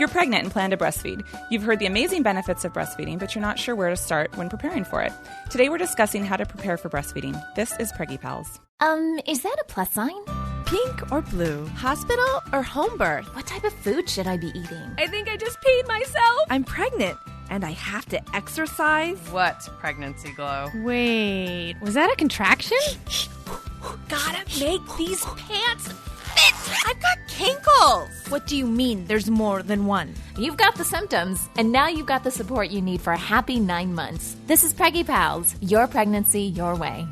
You're pregnant and plan to breastfeed. You've heard the amazing benefits of breastfeeding, but you're not sure where to start when preparing for it. Today we're discussing how to prepare for breastfeeding. This is Preggy Pals. Is that a plus sign? Pink or blue? Hospital or home birth? What type of food should I be eating? I think I just peed myself. I'm pregnant, and I have to exercise. What pregnancy glow? Wait, was that a contraction? Gotta make these pants fit. I've got kinkles. What do you mean there's more than one? You've got the symptoms, and now you've got the support you need for a happy 9 months. This is Preggy Pals, your pregnancy, your way.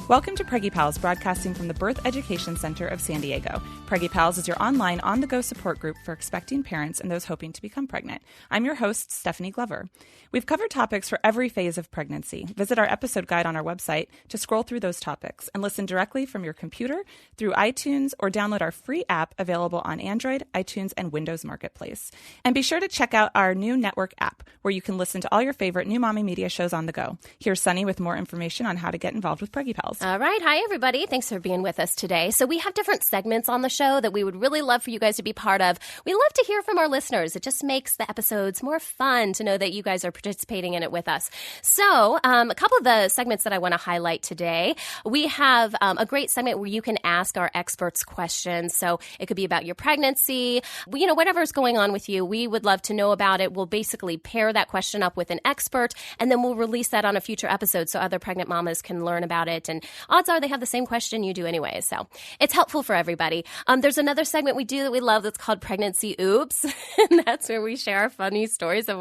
Welcome to Preggy Pals, broadcasting from the Birth Education Center of San Diego. Preggy Pals is your online, on-the-go support group for expecting parents and those hoping to become pregnant. I'm your host, Stephanie Glover. We've covered topics for every phase of pregnancy. Visit our episode guide on our website to scroll through those topics and listen directly from your computer through iTunes or download our free app available on Android, iTunes, and Windows Marketplace. And be sure to check out our new network app where you can listen to all your favorite New Mommy Media shows on the go. Here's Sunny with more information on how to get involved with Preggy Pals. All right. Hi, everybody. Thanks for being with us today. So we have different segments on the show that we would really love for you guys to be part of. We love to hear from our listeners. It just makes the episodes more fun to know that you guys are participating in it with us. So a couple of the segments that I want to highlight today. We have a great segment where you can ask our experts questions. So it could be about your pregnancy, whatever's going on with you. We would love to know about it. We'll basically pair that question up with an expert, and then we'll release that on a future episode so other pregnant mamas can learn about it. And odds are they have the same question you do anyway. So it's helpful for everybody. There's another segment we do that we love that's called Pregnancy Oops. And that's where we share our funny stories of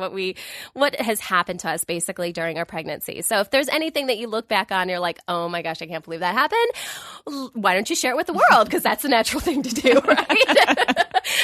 what has happened to us basically during our pregnancy. So if there's anything that you look back on, you're like, oh my gosh, I can't believe that happened. Why don't you share it with the world? Because that's a natural thing to do, right?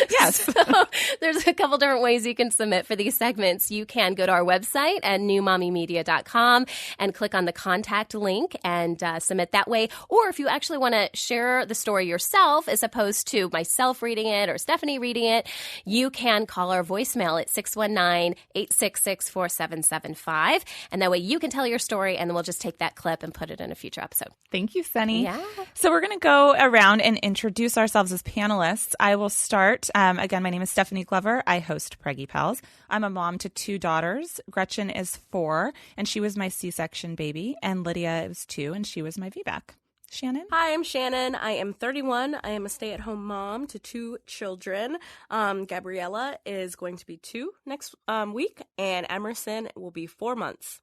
Yes. So there's a couple different ways you can submit for these segments. You can go to our website at newmommymedia.com and click on the contact link and submit that way. Or if you actually want to share the story yourself as opposed to myself reading it or Stephanie reading it, you can call our voicemail at 619-866-4775. And that way you can tell your story, and then we'll just take that clip and put it in a future episode. Thank you, Sunny. Yeah. So we're going to go around and introduce ourselves as panelists. I will start. Again, my name is Stephanie Glover. I host Preggy Pals. I'm a mom to 2 daughters. Gretchen is 4, and she was my C-section baby. And Lydia is 2, and she was my VBAC. Shannon? Hi, I'm Shannon. I am 31. I am a stay-at-home mom to 2 children. Gabriella is going to be 2 next week, and Emerson will be 4 months.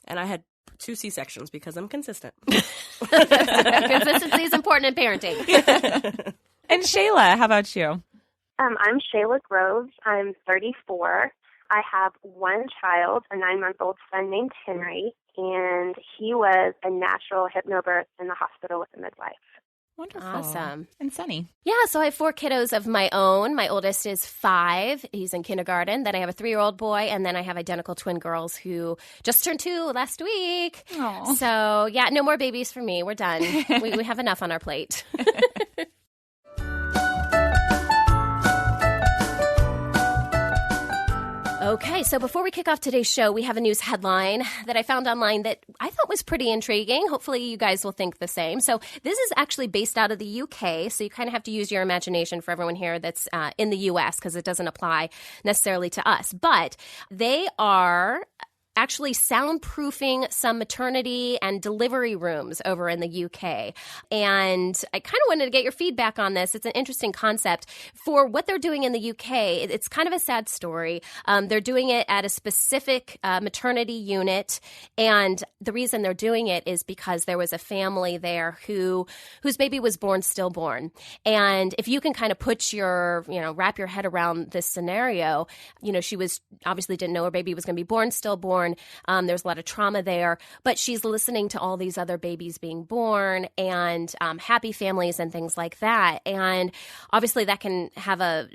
And I had 2 C-sections because I'm consistent. Consistency is important in parenting. And Shayla, how about you? I'm Shayla Groves. I'm 34. I have 1 child, a 9-month-old son named Henry, and he was a natural hypnobirth in the hospital with a midwife. Wonderful. Awesome. And Sunny? Yeah, so I have 4 kiddos of my own. My oldest is 5. He's in kindergarten. Then I have a 3-year-old boy, and then I have identical twin girls who just turned 2 last week. Aww. So, yeah, no more babies for me. We're done. we have enough on our plate. Okay, so before we kick off today's show, we have a news headline that I found online that I thought was pretty intriguing. Hopefully you guys will think the same. So this is actually based out of the UK, so you kind of have to use your imagination for everyone here that's in the US because it doesn't apply necessarily to us. But they are actually soundproofing some maternity and delivery rooms over in the UK. And I kind of wanted to get your feedback on this. It's an interesting concept. For what they're doing in the UK, it's kind of a sad story. They're doing it at a specific maternity unit. And the reason they're doing it is because there was a family there whose baby was born stillborn. And if you can kind of put wrap your head around this scenario, she was obviously didn't know her baby was going to be born stillborn. There's a lot of trauma there, but she's listening to all these other babies being born and happy families and things like that. And obviously that can have a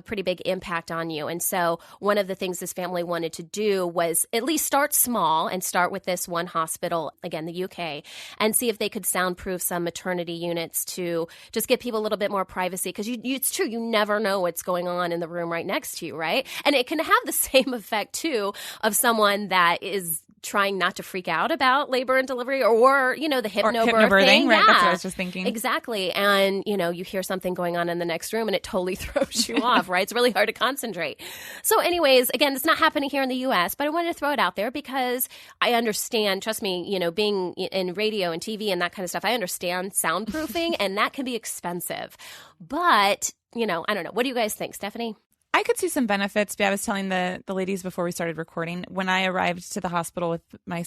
pretty big impact on you. And so one of the things this family wanted to do was at least start small and start with this one hospital, again, the UK, and see if they could soundproof some maternity units to just give people a little bit more privacy. Because it's true, you never know what's going on in the room right next to you, right? And it can have the same effect, too, of someone that is trying not to freak out about labor and delivery or the hypnobirthing. Hypnobirthing, right? Yeah, That's what I was just thinking. Exactly. And, you hear something going on in the next room and it totally throws you off, right? It's really hard to concentrate. So anyways, again, it's not happening here in the U.S., but I wanted to throw it out there because I understand, trust me, being in radio and TV and that kind of stuff, I understand soundproofing and that can be expensive. But, I don't know. What do you guys think, Stephanie? I could see some benefits. I was telling the ladies before we started recording, when I arrived to the hospital with my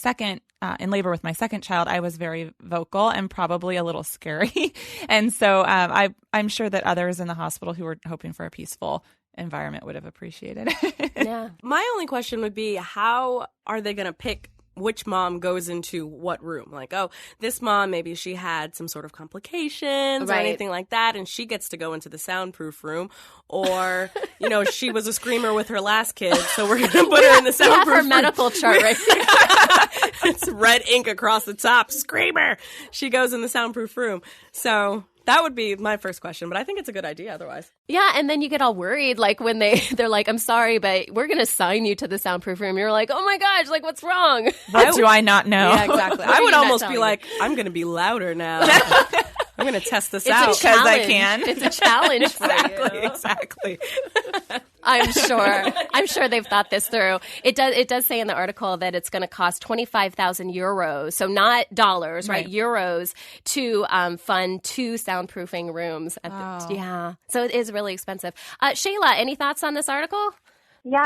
in labor with my second child, I was very vocal and probably a little scary. And so I'm sure that others in the hospital who were hoping for a peaceful environment would have appreciated it. Yeah. My only question would be, how are they going to pick which mom goes into what room? Like, oh, this mom, maybe she had some sort of complications or anything like that, and she gets to go into the soundproof room. Or, she was a screamer with her last kid, so we're going to put her in the soundproof room. Her medical chart right here. It's red ink across the top. Screamer! She goes in the soundproof room. So that would be my first question, but I think it's a good idea otherwise. Yeah, and then you get all worried, like when they're like, I'm sorry, but we're going to assign you to the soundproof room. You're like, oh my gosh, like what's wrong? What do I not know? Yeah, exactly. I would almost be like, I'm going to be louder now. I'm going to test this out. Because I can. It's a challenge for you. Exactly. I'm sure they've thought this through. It does say in the article that it's going to cost 25,000 euros, so not dollars, right? Euros to fund 2 soundproofing rooms. Yeah, so it is really expensive. Shayla, any thoughts on this article? Yeah,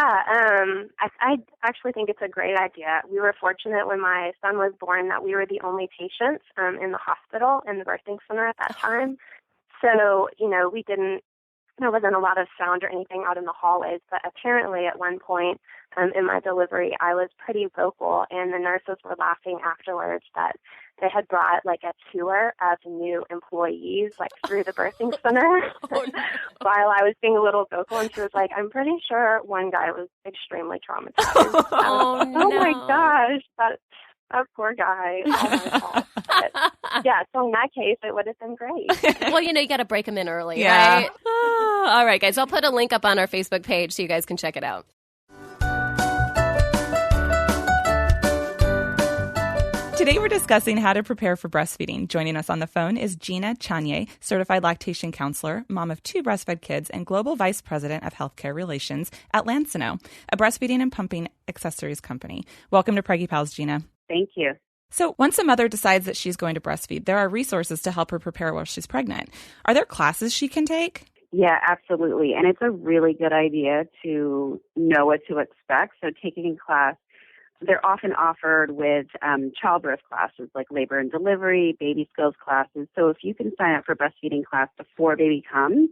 I actually think it's a great idea. We were fortunate when my son was born that we were the only patients in the hospital, in the birthing center at that time. So, there wasn't a lot of sound or anything out in the hallways, but apparently at one point in my delivery, I was pretty vocal, and the nurses were laughing afterwards that they had brought like a tour of new employees through the birthing center while I was being a little vocal, and she was like, I'm pretty sure one guy was extremely traumatized. Oh my gosh, that poor guy. All my fault. But, yeah, so in that case, it would have been great. Well, you got to break them in early, right? All right, guys. I'll put a link up on our Facebook page so you guys can check it out. Today we're discussing how to prepare for breastfeeding. Joining us on the phone is Gina Chanier, certified lactation counselor, mom of 2 breastfed kids, and global vice president of healthcare relations at Lansino, a breastfeeding and pumping accessories company. Welcome to Preggy Pals, Gina. Thank you. So once a mother decides that she's going to breastfeed, there are resources to help her prepare while she's pregnant. Are there classes she can take? Yeah, absolutely. And it's a really good idea to know what to expect. So taking a class, they're often offered with childbirth classes like labor and delivery, baby skills classes. So if you can sign up for breastfeeding class before baby comes,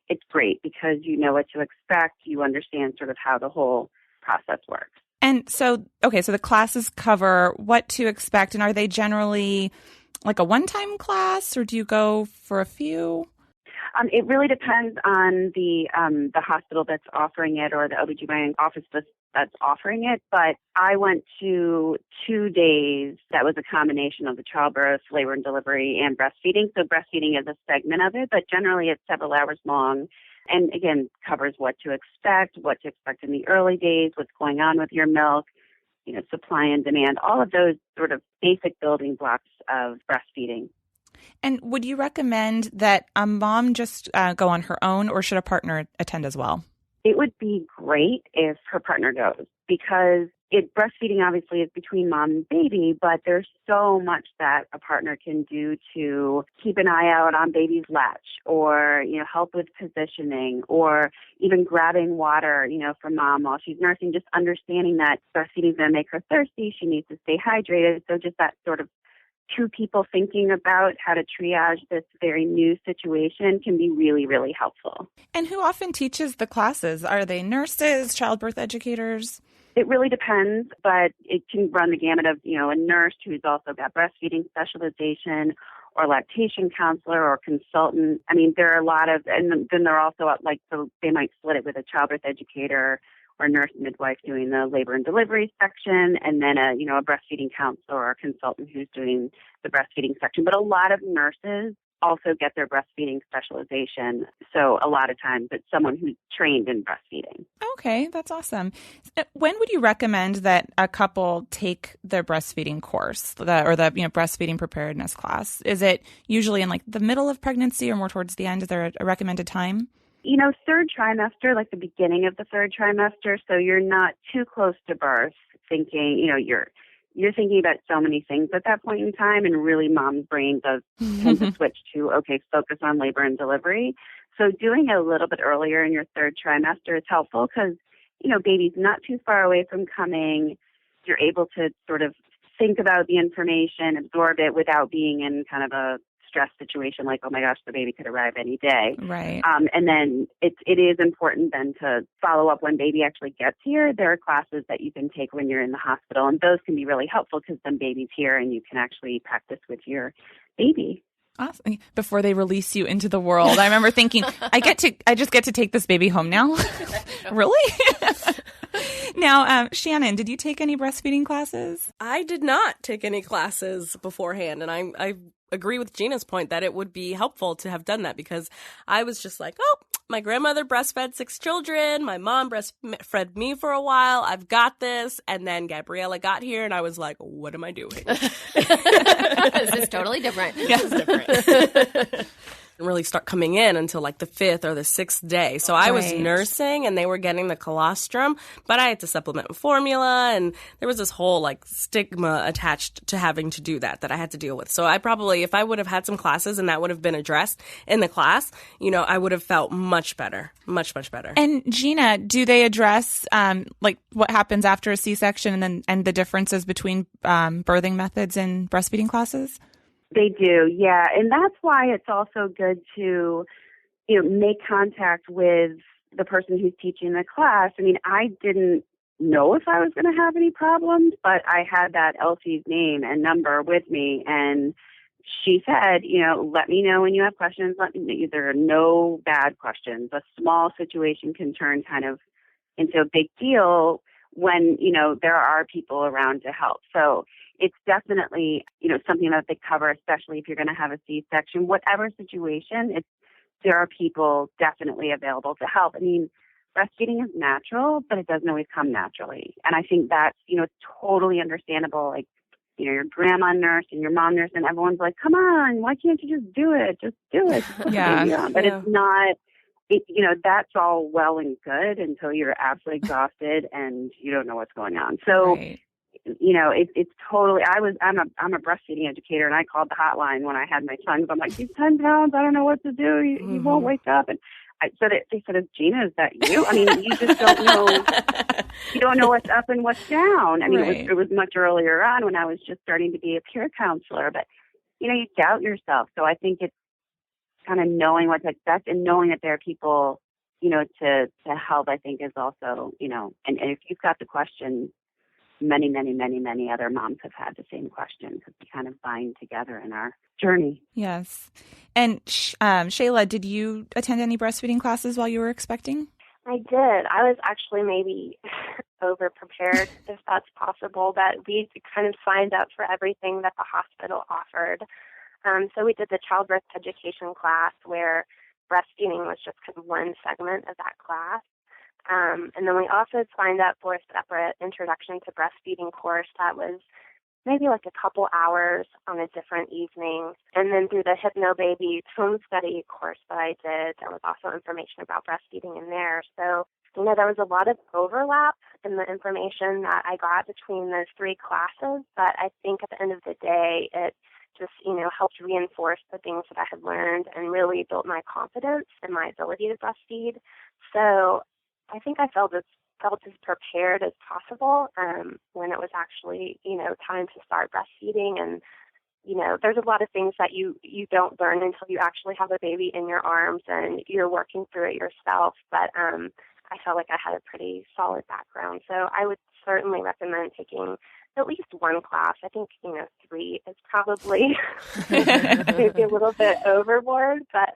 it's great because you know what to expect. You understand sort of how the whole process works. And so the classes cover what to expect. And are they generally like a one-time class, or do you go for a few? It really depends on the hospital that's offering it or the OBGYN office that's offering it. But I went to 2 days that was a combination of the childbirth, labor and delivery, and breastfeeding. So breastfeeding is a segment of it, but generally it's several hours long. And again, covers what to expect in the early days, what's going on with your milk, supply and demand, all of those sort of basic building blocks of breastfeeding. And would you recommend that a mom just go on her own, or should a partner attend as well? It would be great if her partner goes, because breastfeeding obviously is between mom and baby, but there's so much that a partner can do to keep an eye out on baby's latch, or, help with positioning, or even grabbing water, from mom while she's nursing, just understanding that breastfeeding is going to make her thirsty. She needs to stay hydrated. So just that sort of 2 people thinking about how to triage this very new situation can be really, really helpful. And who often teaches the classes? Are they nurses, childbirth educators? It really depends, but it can run the gamut of, a nurse who's also got breastfeeding specialization, or lactation counselor or consultant. I mean, there are a lot of, and then they're also so they might split it with a childbirth educator or nurse midwife doing the labor and delivery section, and then a breastfeeding counselor or a consultant who's doing the breastfeeding section. But a lot of nurses also get their breastfeeding specialization. So a lot of times it's someone who's trained in breastfeeding. Okay, that's awesome. When would you recommend that a couple take their breastfeeding course, the breastfeeding preparedness class? Is it usually in like the middle of pregnancy or more towards the end? Is there a recommended time? Third trimester, like the beginning of the third trimester, so you're not too close to birth thinking, you're thinking about so many things at that point in time, and really mom's brain does tend to switch to, okay, focus on labor and delivery. So doing it a little bit earlier in your third trimester is helpful because, baby's not too far away from coming. You're able to sort of think about the information, absorb it without being in kind of a stress situation like, oh my gosh, the baby could arrive any day. Right. And then it is important then to follow up when baby actually gets here. There are classes that you can take when you're in the hospital, and those can be really helpful because then baby's here and you can actually practice with your baby. Awesome. Before they release you into the world. I remember thinking, I just get to take this baby home now? Really? Now, Shannon, did you take any breastfeeding classes? I did not take any classes beforehand, and I agree with Gina's point that it would be helpful to have done that because I was just like, oh, my grandmother breastfed 6 children. My mom breastfed me for a while. I've got this. And then Gabriella got here, and I was like, what am I doing? This is totally different. Yeah, it's different. Didn't really start coming in until like the 5th or the 6th day. So I was nursing and they were getting the colostrum, but I had to supplement with formula, and there was this whole like stigma attached to having to do that I had to deal with. So I probably, if I would have had some classes and that would have been addressed in the class, I would have felt much better, much, much better. And Gina, do they address like what happens after a C-section and the differences between birthing methods and breastfeeding classes? They do, yeah. And that's why it's also good to, make contact with the person who's teaching the class. I mean, I didn't know if I was going to have any problems, but I had that Elsie's name and number with me. And she said, let me know when you have questions. There are no bad questions. A small situation can turn kind of into a big deal when, there are people around to help. So it's definitely, something that they cover, especially if you're going to have a C-section. Whatever situation, there are people definitely available to help. I mean, breastfeeding is natural, but it doesn't always come naturally. And I think that's, it's totally understandable. Like, your grandma nurse and your mom nurse and everyone's like, come on, why can't you just do it? Just do it. Yeah. But it's not, that's all well and good until you're absolutely exhausted and you don't know what's going on. So, it's totally, I'm a breastfeeding educator, and I called the hotline when I had my sons. I'm like, he's 10 pounds. I don't know what to do. He won't wake up. And they said, Gina, is that you? I mean, you just don't know. You don't know what's up and what's down. I mean, it was much earlier on when I was just starting to be a peer counselor, but, you doubt yourself. So I think it's kind of knowing what to expect and knowing that there are people, to help, I think is also, and if you've got the question, many, many, many, many other moms have had the same question because we kind of bind together in our journey. Yes. And Shayla, did you attend any breastfeeding classes while you were expecting? I did. I was actually maybe over-prepared, if that's possible, but we kind of signed up for everything that the hospital offered. So we did the childbirth education class where breastfeeding was just kind of one segment of that class. And then we also signed up for a separate introduction to breastfeeding course that was maybe like a couple hours on a different evening. And then through the Hypno-Baby home study course that I did, there was also information about breastfeeding in there. So, there was a lot of overlap in the information that I got between those 3 classes. But I think at the end of the day, it just, helped reinforce the things that I had learned and really built my confidence in my ability to breastfeed. So I think I felt as prepared as possible when it was actually, time to start breastfeeding. And, there's a lot of things that you don't learn until you actually have a baby in your arms and you're working through it yourself. But I felt like I had a pretty solid background. So I would certainly recommend taking at least one class. I think, 3 is probably maybe a little bit overboard, but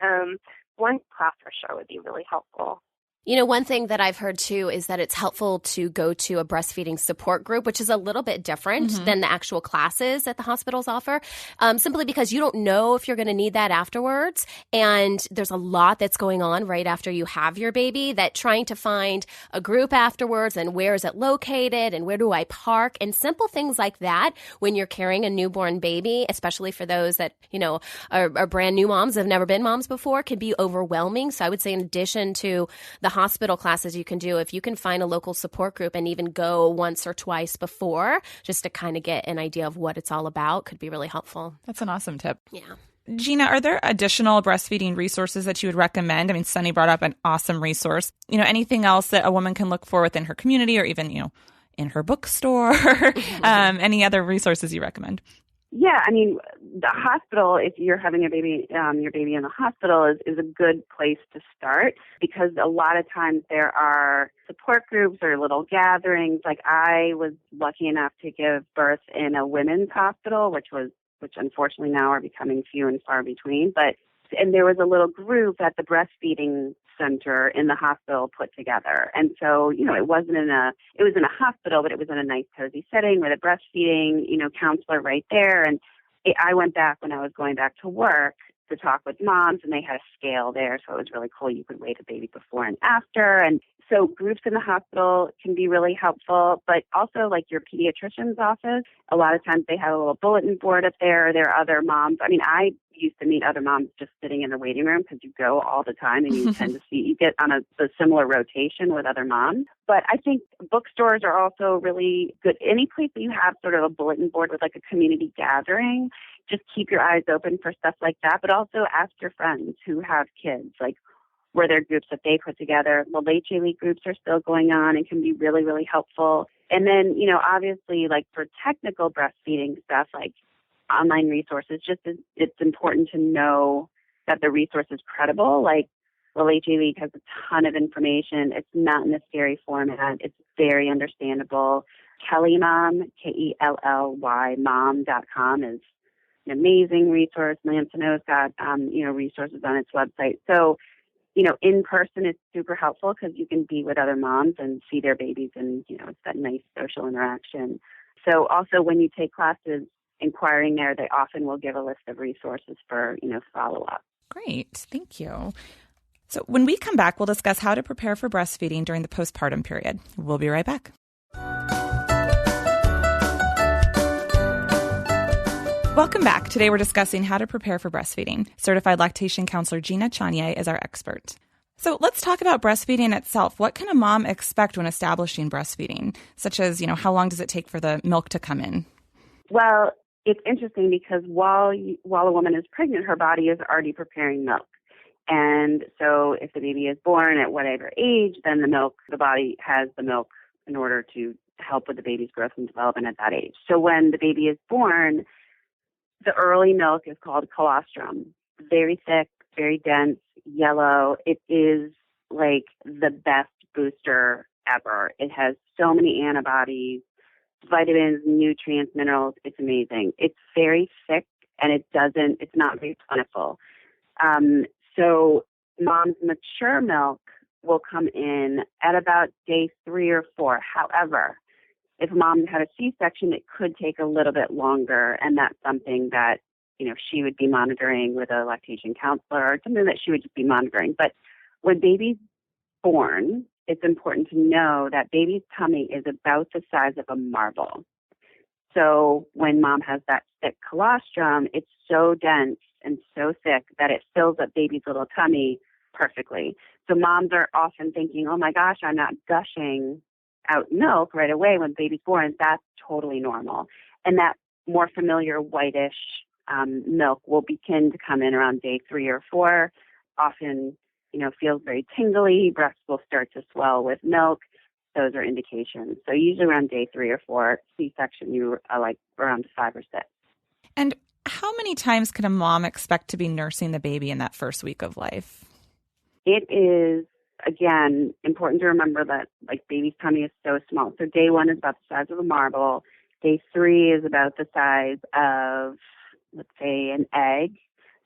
one class for sure would be really helpful. You know, one thing that I've heard too is that it's helpful to go to a breastfeeding support group, which is a little bit different than the actual classes that the hospitals offer, simply because you don't know if you're going to need that afterwards. And there's a lot that's going on right after you have your baby, that trying to find a group afterwards and where is it located and where do I park and simple things like that when you're carrying a newborn baby, especially for those that, you know, are brand new moms, have never been moms before, can be overwhelming. So I would say in addition to the hospital classes you can do, if you can find a local support group and even go once or twice before, just to kind of get an idea of what it's all about, could be really helpful. That's an awesome tip. Yeah. Gina, are there additional breastfeeding resources that you would recommend? I mean, Sunny brought up an awesome resource. You know, anything else that a woman can look for within her community or even, you know, in her bookstore? Any other resources you recommend? Yeah, I mean, the hospital, if you're having a baby, your baby in the hospital is a good place to start, because a lot of times there are support groups or little gatherings. Like, I was lucky enough to give birth in a women's hospital, which unfortunately now are becoming few and far between. And there was a little group at the breastfeeding center in the hospital put together. And so, you know, it was in a hospital, but it was in a nice cozy setting with a breastfeeding, you know, counselor right there. And I went back when I was going back to work to talk with moms, and they had a scale there. So it was really cool. You could weigh the baby before and after. And so groups in the hospital can be really helpful, but also like your pediatrician's office. A lot of times they have a little bulletin board up there. There are other moms. I mean, I used to meet other moms just sitting in the waiting room, because you go all the time and you tend to you get on a similar rotation with other moms. But I think bookstores are also really good. Any place that you have sort of a bulletin board with like a community gathering, just keep your eyes open for stuff like that. But also ask your friends who have kids, like, were there groups that they put together? The Leche League groups are still going on and can be really, really helpful. And then, you know, obviously, like for technical breastfeeding stuff, like online resources, it's important to know that the resource is credible. Like the Leche League has a ton of information. It's not in a scary format. It's very understandable. Kelly Mom, KELLY mom.com is an amazing resource. Lansino's got, resources on its website. So, you know, in person is super helpful because you can be with other moms and see their babies, and, you know, it's that nice social interaction. So also when you take classes, inquiring there, they often will give a list of resources for, you know, follow-up. Great. Thank you. So when we come back, we'll discuss how to prepare for breastfeeding during the postpartum period. We'll be right back. Welcome back. Today we're discussing how to prepare for breastfeeding. Certified lactation counselor Gina Chanier is our expert. So let's talk about breastfeeding itself. What can a mom expect when establishing breastfeeding, such as, you know, how long does it take for the milk to come in? Well, it's interesting because while a woman is pregnant, her body is already preparing milk. And so if the baby is born at whatever age, then the body has the milk in order to help with the baby's growth and development at that age. So when the baby is born, the early milk is called colostrum. Very thick, very dense, yellow. It is like the best booster ever. It has so many antibodies, vitamins, nutrients, minerals. It's amazing. It's very thick, and it's not very plentiful. So mom's mature milk will come in at about day 3 or 4. However, if mom had a C-section, it could take a little bit longer, and that's something that, you know, she would be monitoring with a lactation counselor, or something that she would just be monitoring. But when baby's born, it's important to know that baby's tummy is about the size of a marble. So when mom has that thick colostrum, it's so dense and so thick that it fills up baby's little tummy perfectly. So moms are often thinking, oh my gosh, I'm not gushing out milk right away when baby's born. That's totally normal. And that more familiar whitish milk will begin to come in around day 3 or 4. Often, you know, feels very tingly. Breasts will start to swell with milk. Those are indications. So usually around day 3 or 4, C-section, you are like around 5 or 6. And how many times can a mom expect to be nursing the baby in that first week of life? It is, again, important to remember that, like, baby's tummy is so small. So day 1 is about the size of a marble. Day 3 is about the size of, let's say, an egg.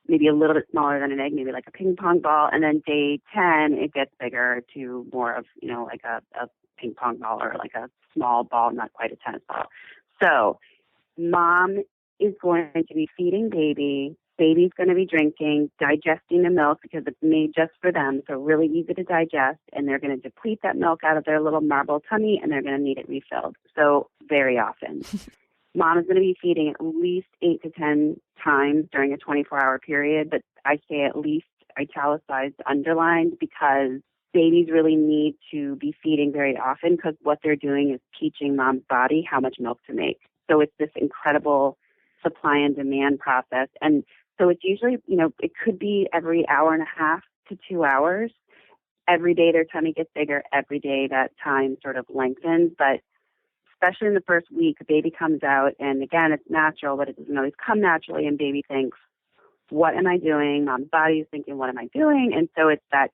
maybe a little bit smaller than an egg, maybe like a ping pong ball. And then day 10, it gets bigger to more of, like a ping pong ball or like a small ball, not quite a tennis ball. So mom is going to be feeding baby. Baby's going to be drinking, digesting the milk because it's made just for them, so really easy to digest, and they're going to deplete that milk out of their little marble tummy, and they're going to need it refilled. So very often. Mom is going to be feeding at least 8 to 10 times during a 24-hour period, but I say at least italicized, underlined, because babies really need to be feeding very often because what they're doing is teaching mom's body how much milk to make. So it's this incredible supply and demand process. And so it's usually, it could be every hour and a half to 2 hours. Every day their tummy gets bigger. Every day that time sort of lengthens. But especially in the first week, the baby comes out. And again, it's natural, but it doesn't always come naturally. And baby thinks, what am I doing? Mom's body is thinking, what am I doing? And so it's that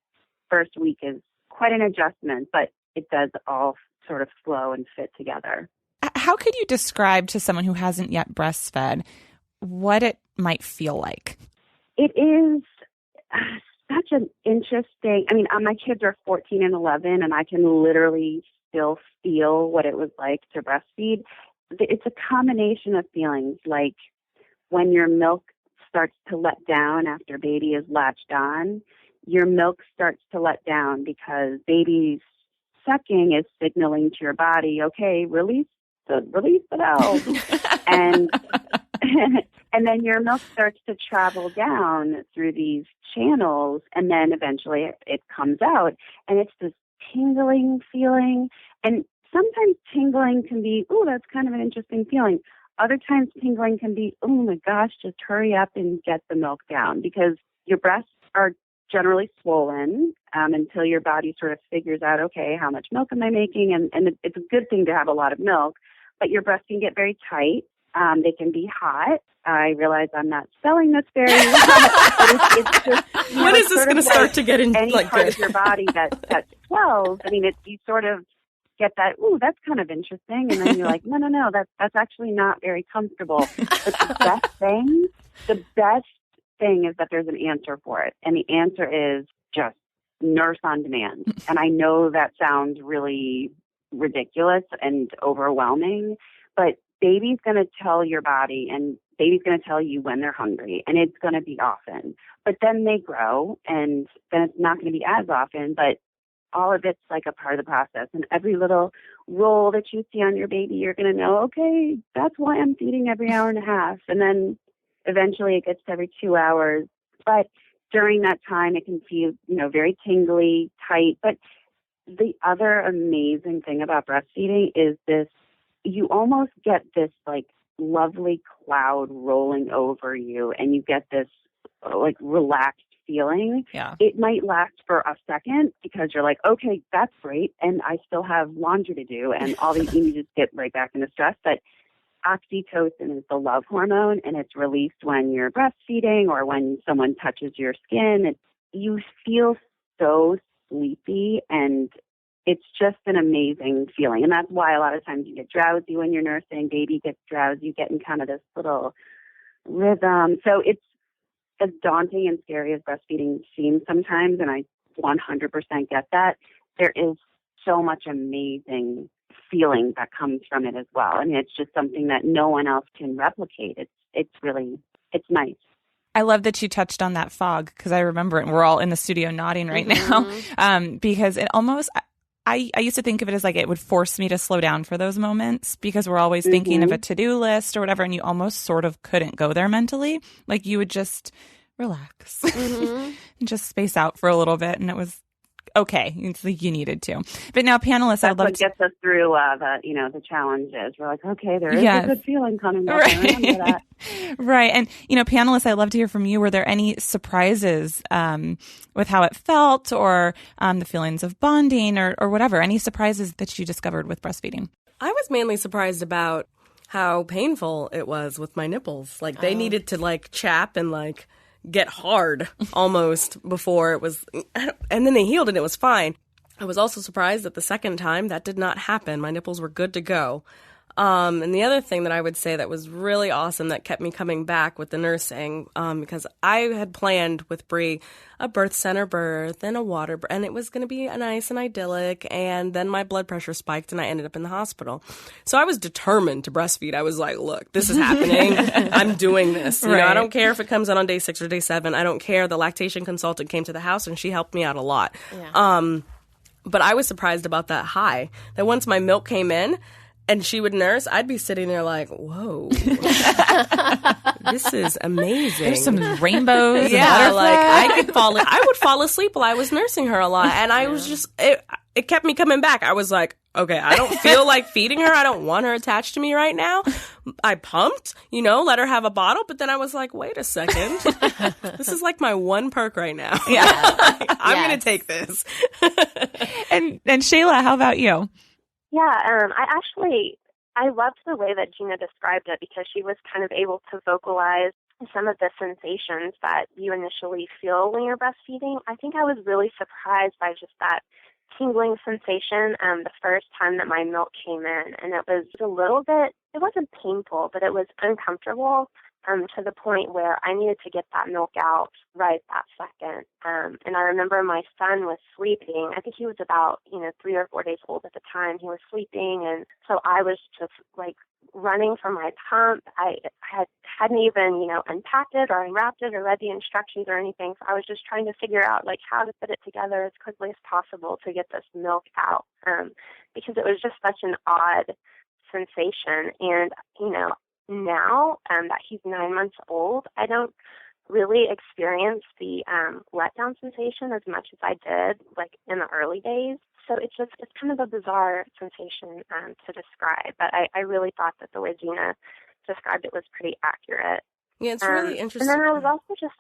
first week is quite an adjustment, but it does all sort of flow and fit together. How could you describe to someone who hasn't yet breastfed what it might feel like? It is such an interesting, my kids are 14 and 11, and I can literally still feel what it was like to breastfeed. It's a combination of feelings, like when your milk starts to let down after baby is latched on, your milk starts to let down because baby's sucking is signaling to your body, okay, release the valve. And then your milk starts to travel down through these channels, and then eventually it comes out, and it's this tingling feeling. And sometimes tingling can be, oh, that's kind of an interesting feeling. Other times tingling can be, oh my gosh, just hurry up and get the milk down, because your breasts are generally swollen until your body sort of figures out, okay, how much milk am I making? And it's a good thing to have a lot of milk, but your breasts can get very tight. They can be hot. I realize I'm not spelling this very well, but it's just, when is this going to start to get in any like part good? of your body that swells? You sort of get that, ooh, that's kind of interesting, and then you're like, no, that's actually not very comfortable. But the best thing is that there's an answer for it, and the answer is just nurse on demand. And I know that sounds really ridiculous and overwhelming, but baby's going to tell your body, and baby's going to tell you when they're hungry, and it's going to be often. But then they grow, and then it's not going to be as often, but all of it's like a part of the process. And every little roll that you see on your baby, you're going to know, okay, that's why I'm feeding every hour and a half. And then eventually it gets to every 2 hours. But during that time, it can feel, very tingly, tight. But the other amazing thing about breastfeeding is this, you almost get this like lovely cloud rolling over you, and you get this like relaxed feeling. Yeah. It might last for a second because you're like, okay, that's great, and I still have laundry to do, and all these, you just get right back into stress. But oxytocin is the love hormone, and it's released when you're breastfeeding or when someone touches your skin. And you feel so sleepy, and it's just an amazing feeling. And that's why a lot of times you get drowsy when you're nursing. Baby gets drowsy. You get in kind of this little rhythm. So it's as daunting and scary as breastfeeding seems sometimes, and I 100% get that. There is so much amazing feeling that comes from it as well. I mean, it's just something that no one else can replicate. It's nice. I love that you touched on that fog, because I remember it, and we're all in the studio nodding right now, because it almost, I used to think of it as like it would force me to slow down for those moments, because we're always thinking of a to-do list or whatever, and you almost sort of couldn't go there mentally. Like you would just relax and just space out for a little bit, and it was okay. It's like you needed to. But now, panelists, I'd love to gets us through the challenges. We're like, okay, there is a good feeling coming up. Right. I remember that. Right. And, panelists, I'd love to hear from you. Were there any surprises with how it felt, or the feelings of bonding, or whatever? Any surprises that you discovered with breastfeeding? I was mainly surprised about how painful it was with my nipples. Like, they needed to, like, chap and, like, get hard almost before it was, and then they healed and it was fine. I was also surprised that the second time that did not happen. My nipples were good to go. And the other thing that I would say that was really awesome that kept me coming back with the nursing, because I had planned with Bree a birth center birth and a water birth, and it was going to be nice and idyllic. And then my blood pressure spiked and I ended up in the hospital. So I was determined to breastfeed. I was like, look, this is happening. I'm doing this. You know, I don't care if it comes out on day 6 or day 7. I don't care. The lactation consultant came to the house and she helped me out a lot. Yeah. But I was surprised about that high, that once my milk came in, and she would nurse, I'd be sitting there like, whoa, this is amazing. There's some rainbows. Yeah, like I would fall asleep while I was nursing her a lot. And I was just, it kept me coming back. I was like, okay, I don't feel like feeding her. I don't want her attached to me right now. I pumped, let her have a bottle. But then I was like, wait a second. This is like my one perk right now. Yeah. I'm going to take this. And Shayla, how about you? Yeah, I loved the way that Gina described it because she was kind of able to vocalize some of the sensations that you initially feel when you're breastfeeding. I think I was really surprised by just that tingling sensation the first time that my milk came in. And it was a little bit, it wasn't painful, but it was uncomfortable to the point where I needed to get that milk out right that second. And I remember my son was sleeping. I think he was about, 3 or 4 days old at the time. He was sleeping. And so I was just like running for my pump. I hadn't even, unpacked it or unwrapped it or read the instructions or anything. So I was just trying to figure out like how to put it together as quickly as possible to get this milk out. Because it was just such an odd sensation. And, now that he's 9 months old, I don't really experience the letdown sensation as much as I did like in the early days. So it's kind of a bizarre sensation to describe, but I really thought that the way Gina described it was pretty accurate. Yeah, it's really interesting. And then I was also just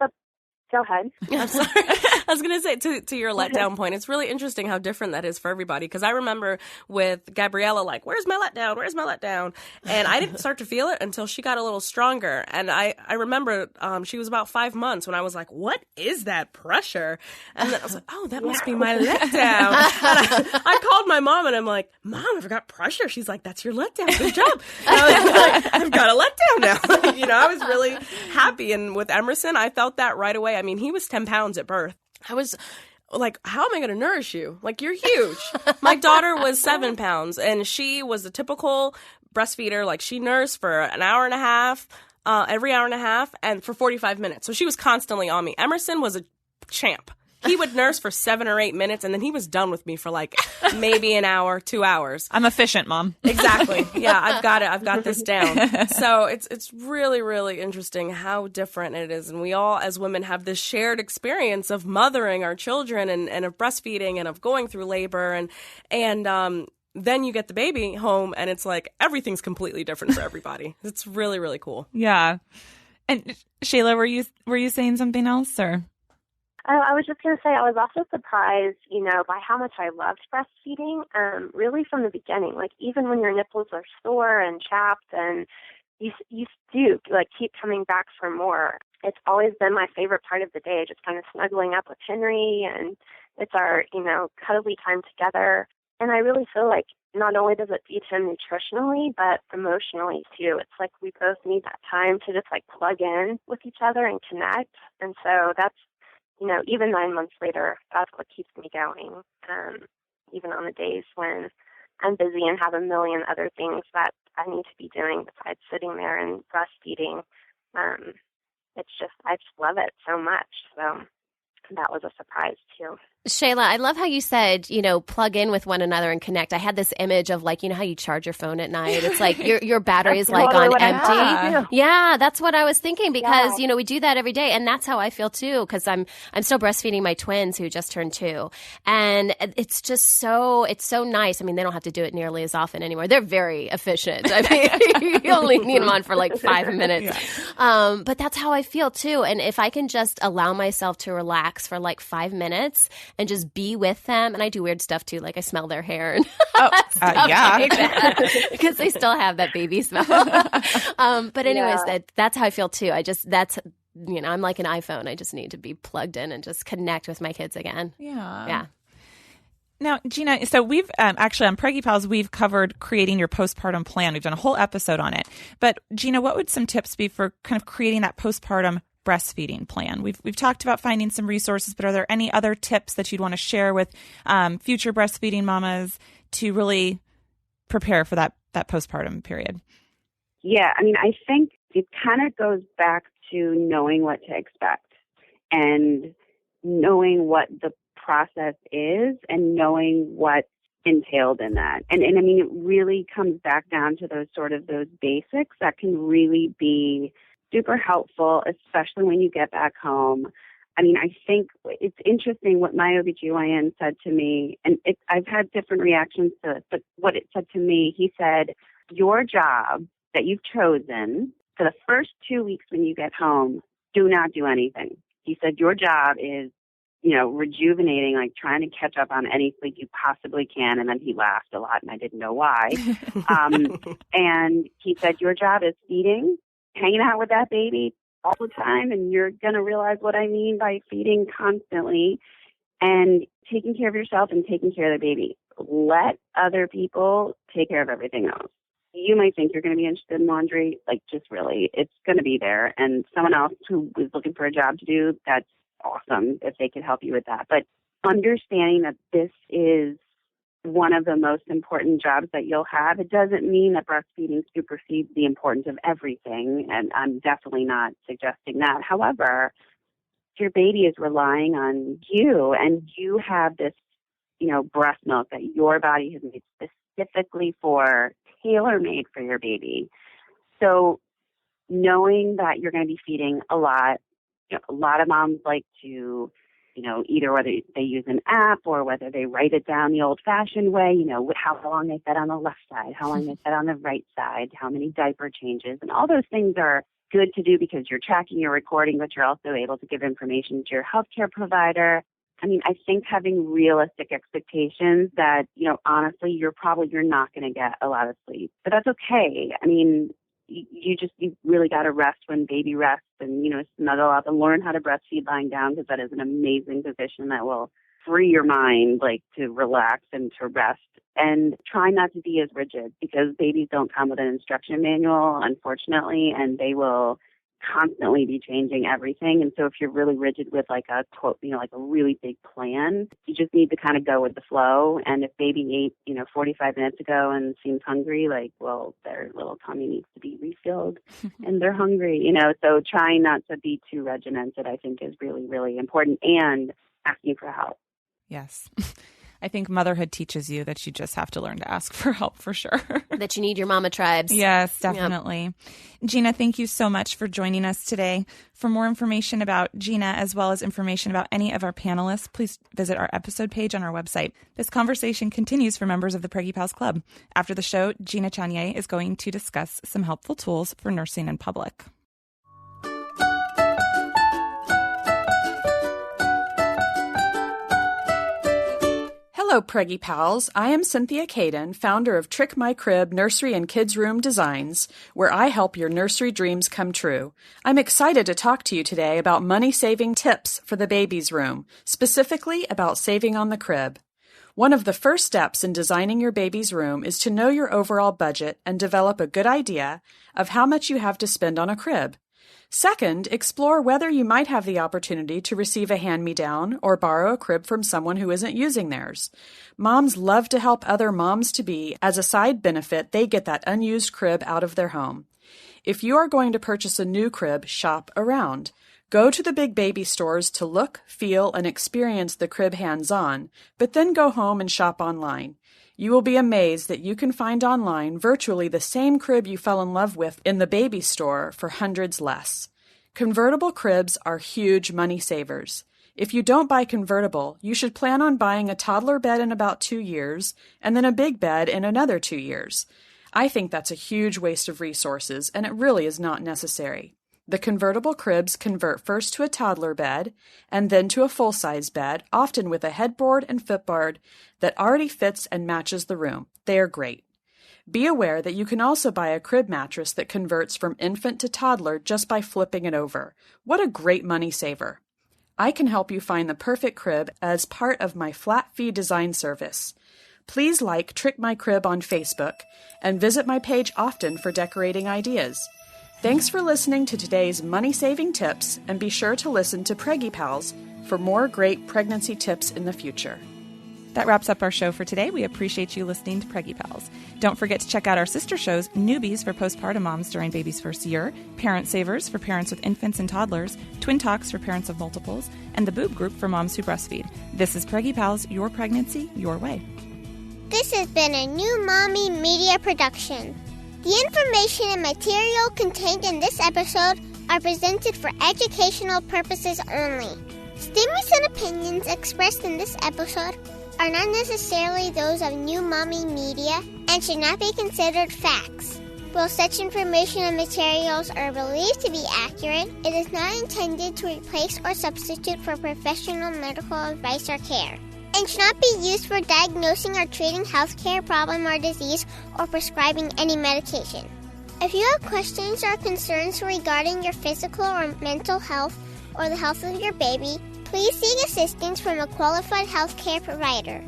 go ahead. I'm sorry. I was going to say, to your letdown point, it's really interesting how different that is for everybody. Because I remember with Gabriella, like, where's my letdown? Where's my letdown? And I didn't start to feel it until she got a little stronger. And I remember she was about 5 months when I was like, what is that pressure? And then I was like, oh, that must be my letdown. And I called my mom and I'm like, Mom, I forgot pressure. She's like, that's your letdown. Good job. And I was like, I've got a letdown now. I was really happy. And with Emerson, I felt that right away. I mean, he was 10 pounds at birth. I was like, how am I going to nourish you? Like, you're huge. My daughter was 7 pounds, and she was a typical breastfeeder. Like, she nursed for an hour and a half, every hour and a half, and for 45 minutes. So she was constantly on me. Emerson was a champ. He would nurse for 7 or 8 minutes, and then he was done with me for like maybe an hour, 2 hours. I'm efficient, Mom. Exactly. Yeah, I've got it. I've got this down. So it's really, really interesting how different it is. And we all, as women, have this shared experience of mothering our children and of breastfeeding and of going through labor. And then you get the baby home, and it's like everything's completely different for everybody. It's really, really cool. Yeah. And Shayla, were you saying something else, or? I was just going to say I was also surprised, by how much I loved breastfeeding, really from the beginning. Like, even when your nipples are sore and chapped and you do, like, keep coming back for more. It's always been my favorite part of the day, just kind of snuggling up with Henry, and it's our, cuddly time together. And I really feel like not only does it feed him nutritionally, but emotionally, too. It's like we both need that time to just, like, plug in with each other and connect. And so that's, even 9 months later, that's what keeps me going. Even on the days when I'm busy and have a million other things that I need to be doing besides sitting there and breastfeeding. I just love it so much. So that was a surprise too. Shayla, I love how you said, plug in with one another and connect. I had this image of like, how you charge your phone at night. It's like your battery is like on empty. Yeah, that's what I was thinking because, we do that every day. And that's how I feel too, because I'm still breastfeeding my twins who just turned 2. And it's just it's so nice. I mean, they don't have to do it nearly as often anymore. They're very efficient. I mean, you only need them on for like 5 minutes. Yeah. But that's how I feel too. And if I can just allow myself to relax for like 5 minutes and just be with them. And I do weird stuff too, like I smell their hair and because they still have that baby smell. But anyways, that's how I feel too. I'm like an iPhone. I just need to be plugged in and just connect with my kids again. Yeah. Now, Gina, so we've actually on Preggy Pals, we've covered creating your postpartum plan. We've done a whole episode on it. But Gina, what would some tips be for kind of creating that postpartum breastfeeding plan? We've talked about finding some resources, but are there any other tips that you'd want to share with future breastfeeding mamas to really prepare for that postpartum period? Yeah, I mean, I think it kind of goes back to knowing what to expect and knowing what the process is and knowing what's entailed in that. And I mean, it really comes back down to those basics that can really be super helpful, especially when you get back home. I mean, I think it's interesting what my OBGYN said to me, and I've had different reactions to it, but what it said to me, he said, your job that you've chosen for the first 2 weeks when you get home, do not do anything. He said, your job is, rejuvenating, like trying to catch up on any sleep you possibly can. And then he laughed a lot and I didn't know why. And he said, your job is feeding, hanging out with that baby all the time. And you're going to realize what I mean by feeding constantly and taking care of yourself and taking care of the baby. Let other people take care of everything else. You might think you're going to be interested in laundry, like just really, it's going to be there. And someone else who is looking for a job to do, that's awesome if they could help you with that. But understanding that this is one of the most important jobs that you'll have, it doesn't mean that breastfeeding supersedes the importance of everything. And I'm definitely not suggesting that. However, your baby is relying on you and you have this, breast milk that your body has made specifically tailor-made for your baby. So knowing that you're going to be feeding a lot of moms like to, either whether they use an app or whether they write it down the old-fashioned way, how long they fed on the left side, how long they fed on the right side, how many diaper changes. And all those things are good to do because you're tracking, you're recording, but you're also able to give information to your healthcare provider. I mean, I think having realistic expectations that, honestly, you're not going to get a lot of sleep, but that's okay. I mean, you really got to rest when baby rests and, snuggle up and learn how to breastfeed lying down because that is an amazing position that will free your mind, like to relax and to rest. And try not to be as rigid because babies don't come with an instruction manual, unfortunately, and they will constantly be changing everything. And so if you're really rigid with like a quote, like a really big plan, you just need to kind of go with the flow. And if baby ate, 45 minutes ago and seems hungry, their little tummy needs to be refilled and they're hungry, so trying not to be too regimented, I think is really, really important, and asking for help. Yes. I think motherhood teaches you that you just have to learn to ask for help for sure. That you need your mama tribes. Yes, definitely. Yep. Gina, thank you so much for joining us today. For more information about Gina, as well as information about any of our panelists, please visit our episode page on our website. This conversation continues for members of the Preggy Pals Club. After the show, Gina Chanier is going to discuss some helpful tools for nursing in public. Hello, Preggy Pals. I am Cynthia Caden, founder of Trick My Crib Nursery and Kids Room Designs, where I help your nursery dreams come true. I'm excited to talk to you today about money-saving tips for the baby's room, specifically about saving on the crib. One of the first steps in designing your baby's room is to know your overall budget and develop a good idea of how much you have to spend on a crib. Second, explore whether you might have the opportunity to receive a hand-me-down or borrow a crib from someone who isn't using theirs. Moms love to help other moms-to-be. As a side benefit, they get that unused crib out of their home. If you are going to purchase a new crib, shop around. Go to the big baby stores to look, feel, and experience the crib hands-on, but then go home and shop online. You will be amazed that you can find online virtually the same crib you fell in love with in the baby store for hundreds less. Convertible cribs are huge money savers. If you don't buy convertible, you should plan on buying a toddler bed in about 2 years and then a big bed in another 2 years. I think that's a huge waste of resources, and it really is not necessary. The convertible cribs convert first to a toddler bed and then to a full-size bed, often with a headboard and footboard that already fits and matches the room. They are great. Be aware that you can also buy a crib mattress that converts from infant to toddler just by flipping it over. What a great money saver. I can help you find the perfect crib as part of my flat fee design service. Please like Trick My Crib on Facebook and visit my page often for decorating ideas. Thanks for listening to today's money-saving tips, and be sure to listen to Preggy Pals for more great pregnancy tips in the future. That wraps up our show for today. We appreciate you listening to Preggy Pals. Don't forget to check out our sister shows, Newbies for postpartum moms during baby's first year, Parent Savers for parents with infants and toddlers, Twin Talks for parents of multiples, and the Boob Group for moms who breastfeed. This is Preggy Pals, your pregnancy, your way. This has been a New Mommy Media production. The information and material contained in this episode are presented for educational purposes only. Statements and opinions expressed in this episode are not necessarily those of New Mommy Media and should not be considered facts. While such information and materials are believed to be accurate, it is not intended to replace or substitute for professional medical advice or care, and should not be used for diagnosing or treating healthcare problem or disease or prescribing any medication. If you have questions or concerns regarding your physical or mental health or the health of your baby, please seek assistance from a qualified healthcare provider.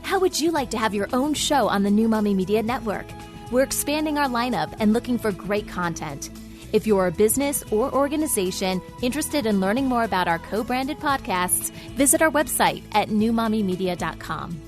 How would you like to have your own show on the New Mommy Media Network? We're expanding our lineup and looking for great content. If you're a business or organization interested in learning more about our co-branded podcasts, visit our website at newmommymedia.com.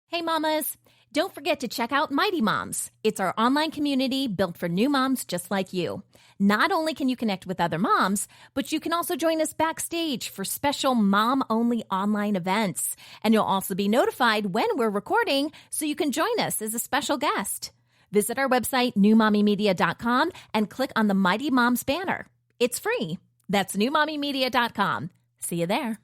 Hey mamas, don't forget to check out Mighty Moms. It's our online community built for new moms just like you. Not only can you connect with other moms, but you can also join us backstage for special mom-only online events. And you'll also be notified when we're recording so you can join us as a special guest. Visit our website, newmommymedia.com, and click on the Mighty Moms banner. It's free. That's newmommymedia.com. See you there.